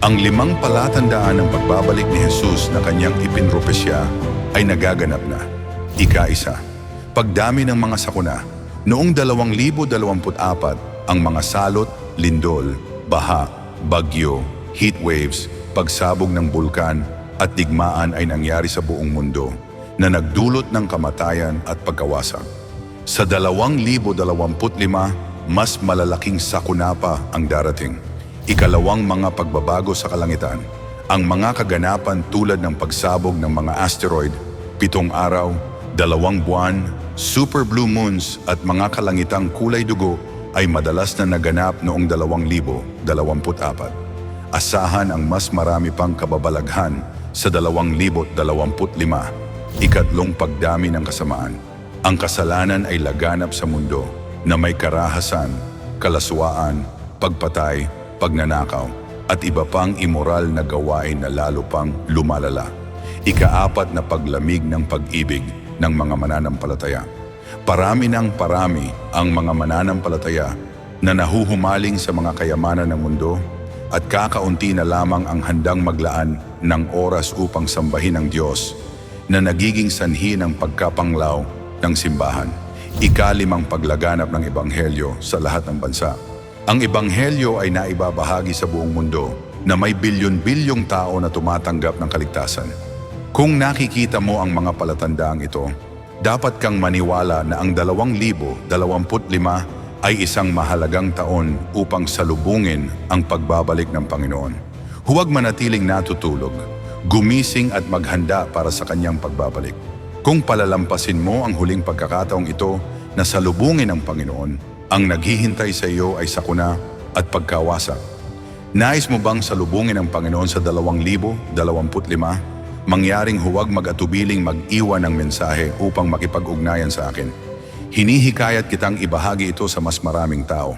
Ang 5 palatandaan ng pagbabalik ni Jesus na kanyang ipinropesya ay nagaganap na. Ika-1, pagdami ng mga sakuna. Noong 2024, ang mga salot, lindol, baha, bagyo, heat waves, pagsabog ng bulkan at digmaan ay nangyari sa buong mundo na nagdulot ng kamatayan at pagkawasak. Sa 2025, mas malalaking sakuna pa ang darating. Ikalawang mga pagbabago sa kalangitan. Ang mga kaganapan tulad ng pagsabog ng mga asteroid, 7 araw, 2 buwan, super blue moons at mga kalangitang kulay dugo ay madalas na naganap noong 2024. Asahan ang mas marami pang kababalaghan sa 2025. Ikatlong pagdami ng kasamaan. Ang kasalanan ay laganap sa mundo na may karahasan, kalaswaan, pagpatay, pagnanakaw, at iba pang immoral na gawain na lalo pang lumalala. Ika-4 na paglamig ng pag-ibig ng mga mananampalataya. Parami ng parami ang mga mananampalataya na nahuhumaling sa mga kayamanan ng mundo at kakaunti na lamang ang handang maglaan ng oras upang sambahin ang Diyos na nagiging sanhi ng pagkapanglaw ng simbahan. Ika-5 paglaganap ng Ebanghelyo sa lahat ng bansa. Ang Ebanghelyo ay naibabahagi sa buong mundo na may bilyon-bilyong tao na tumatanggap ng kaligtasan. Kung nakikita mo ang mga palatandaang ito, dapat kang maniwala na ang 2025 ay isang mahalagang taon upang salubungin ang pagbabalik ng Panginoon. Huwag manatiling natutulog, gumising at maghanda para sa kanyang pagbabalik. Kung palalampasin mo ang huling pagkakataong ito na salubungin ang Panginoon, ang naghihintay sa iyo ay sakuna at pagkawasak. Nais mo bang salubungin ang Panginoon sa 2025? Mangyaring huwag mag-atubiling mag-iwan ng mensahe upang makipag-ugnayan sa akin. Hinihikayat kitang ibahagi ito sa mas maraming tao.